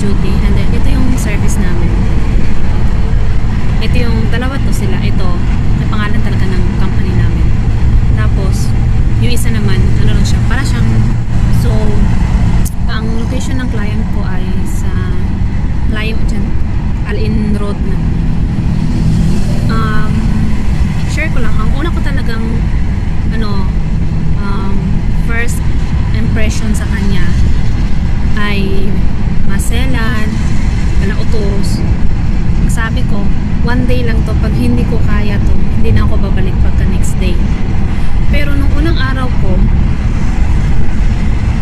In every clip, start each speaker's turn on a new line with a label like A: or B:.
A: duty. And then, ito yung service namin. Ito yung, dalawa to sila. Ito, may pangalan talaga ng company namin. Tapos, yung isa naman, ano lang siya, para siyang, so, ang location ng client ko ay sa layo dyan, Al-In Road na. Share ko lang, ang una ko talagang first impression sa kanya ay maselan, utos. Sabi ko, one day lang to, pag hindi ko kaya to, hindi na ako babalik pagka next day. Pero nung unang araw ko,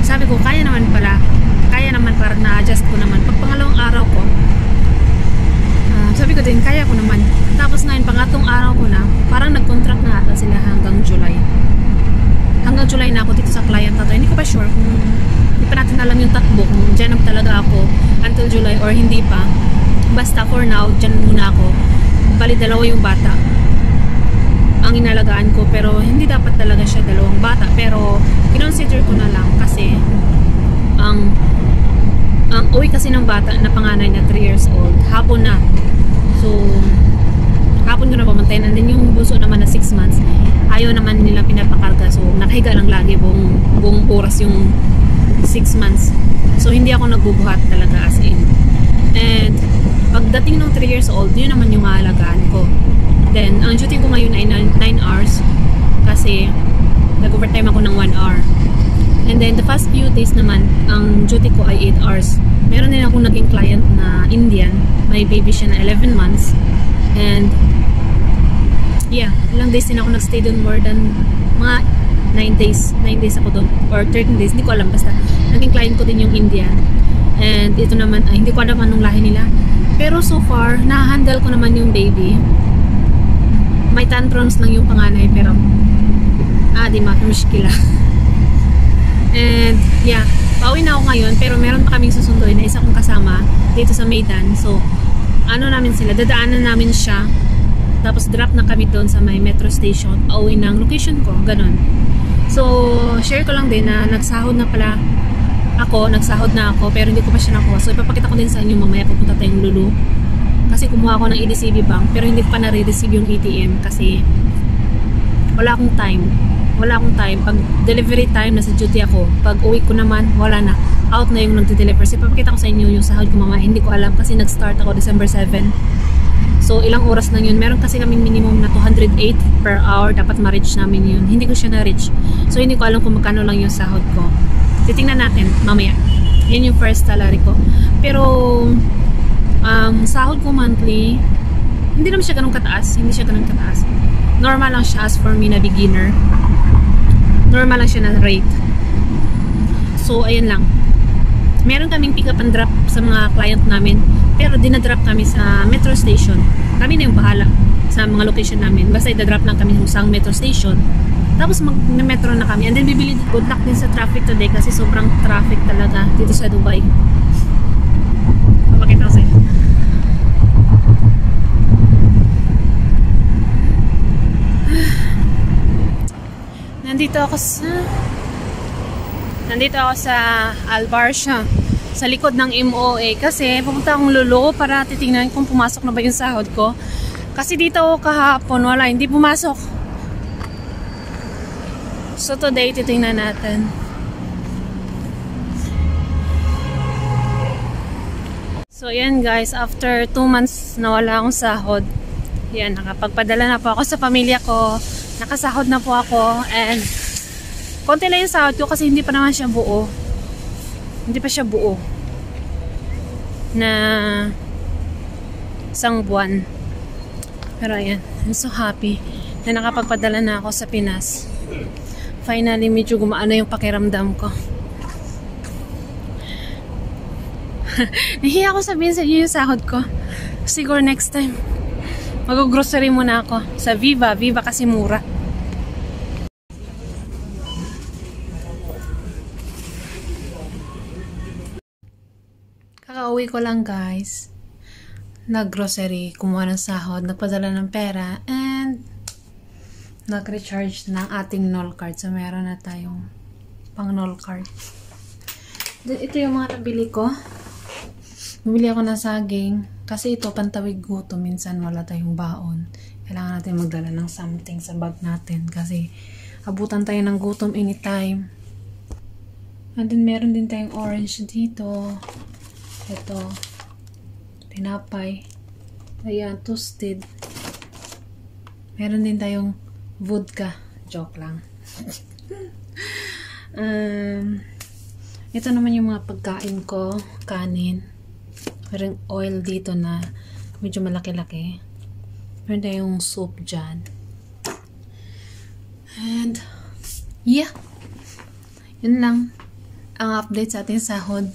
A: sabi ko, kaya naman, parang na-adjust ko naman. Pag pangalawang araw ko, sabi ko din, kaya ko naman. Tapos ngayon, pangatong araw ko na, parang nag-contract na ata sila hanggang July. Hanggang July na ako dito sa client na to. Hindi ko pa sure kung, hindi pa natin alam yung takbo, kung dyan talaga ako until July or hindi pa. Basta for now, dyan muna ako. Bali, dalawa yung bata ang inalagaan ko, pero hindi dapat talaga siya dalawang bata. Pero, kinonsider ko na lang kasi ang uwi kasi ng bata na panganay na 3 years old, hapon na. So, hapon ko na pamantayin. And then yung bunso naman na 6 months, ayaw naman nila pinapakarga. So, nakahiga lang lagi buong oras yung 6 months. So, hindi ako nagbubuhat talaga as in. And, pagdating ng 3 years old, yun naman yung aalagaan ko. Then, ang duty ko ngayon ay 9 hours kasi nag-overtime ako ng 1 hour. And then, the past few days naman, ang duty ko ay 8 hours. Meron din akong naging client na Indian. May baby siya na 11 months. And, yeah, ilang days din ako nagstay doon, more than mga 9 days. 9 days ako doon. Or 13 days, hindi ko alam. Basta, naging client ko din yung Indian. And, ito naman, ay, hindi ko alam anong lahi nila. Pero so far, na-handle ko naman yung baby. May tantrums lang yung panganay, pero di mapimishkila. And yeah, pauwi na ako ngayon, pero meron pa kaming susunduin na isa kong kasama dito sa Maidan. So namin sila, dadaanan namin siya, tapos drop na kami doon sa may metro station, pauwi ng location ko, ganun. So share ko lang din na nagsahod na ako, pero hindi ko pa siya nakuha. So ipapakita ko din sa inyo mamaya, pupunta tayong Lulu. Kasi kumuha ako ng EDCB Bank, pero hindi ko pa nare-receive yung ATM kasi wala akong time. Pag delivery time, nasa duty ako. Pag uwi ko naman, wala na. Out na yung nagde-deliver. So ipapakita ko sa inyo yung sahod ko mamaya. Hindi ko alam kasi nag-start ako December 7. So ilang oras lang yun. Meron kasi kaming minimum na 208 per hour. Dapat ma-reach namin yun. Hindi ko siya na-reach. So hindi ko alam kung magkano lang yung sahod ko. Titingnan natin mamaya. Yan yung first salary ko. Pero sahod ko monthly, hindi naman siya ganun kataas. Normal lang siya as for me na beginner. Normal lang siya na rate. So, ayan lang. Meron kaming pick up and drop sa mga client namin. Pero dinadrop kami sa metro station. Kami na yung bahala sa mga location namin. Basta idadrop lang kami sa metro station. Tapos mag-metro na kami. And then bibili, good luck din sa traffic today kasi sobrang traffic talaga dito sa Dubai. Papakita ko sa'yo. Nandito ako sa Al Barsha, sa likod ng MOA kasi pupunta akong Lulu para titingnan kung pumasok na ba yung sahod ko. Kasi dito kahapon wala, hindi pumasok. So today titingnan natin. So yan guys, after 2 months na wala akong sahod, yan, nakapagpadala na po ako sa pamilya ko. Nakasahod na po ako and konti lang yung sahod ko kasi hindi pa naman siya buo. Hindi pa siya buo na isang buwan. Pero ayan, I'm so happy na nakapagpadala na ako sa Pinas. Finally, medyo gumaano yung pakiramdam ko. Nahiya ako sabihin sa inyo yung sahod ko. Siguro next time mag-grocery muna ako sa Viva kasi mura. Kakauwi ko lang guys. Nag-grocery, kumuha ng sahod, nagpadala ng pera, and nag-recharge ng ating NOL card. So meron na tayong pang NOL card. Ito yung mga nabili ko. Bumili ako ng saging. Kasi ito, pantawid gutom. Minsan wala tayong baon. Kailangan natin magdala ng something sa bag natin. Kasi abutan tayo ng gutom anytime. And then, meron din tayong orange dito. Ito. Tinapay. Ayan, toasted. Meron din tayong vodka. Joke lang. Ito naman yung mga pagkain ko. Kanin. Meron oil dito na medyo malaki-laki. Meron tayong soup dyan. And, yeah. Yun lang. Ang update sa ating sahod.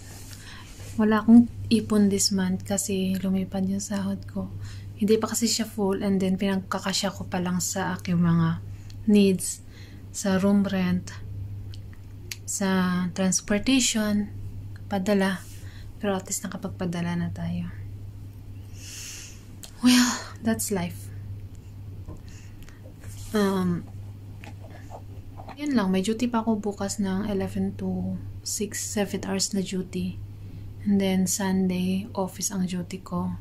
A: Wala akong ipon this month kasi lumipad yung sahod ko. Hindi pa kasi siya full and then pinagkakasya ko pa lang sa aking mga needs. Sa room rent. Sa transportation. Padala. Pero at least nakapagpadala na tayo. Well, that's life. Yun lang. May duty pa ako bukas ng 11 to 7 hours na duty. And then, Sunday, office ang duty ko.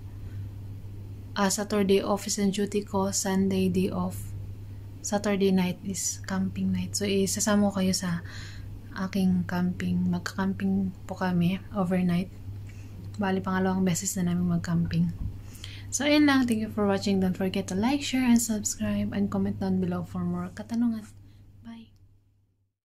A: Saturday, office ang duty ko. Sunday, day off. Saturday night is camping night. So, isasama ko kayo sa aking camping. Magka-camping po kami overnight. Bali, pangalawang beses na namin mag-camping. So, ayun lang. Thank you for watching. Don't forget to like, share, and subscribe. And comment down below for more katanungan.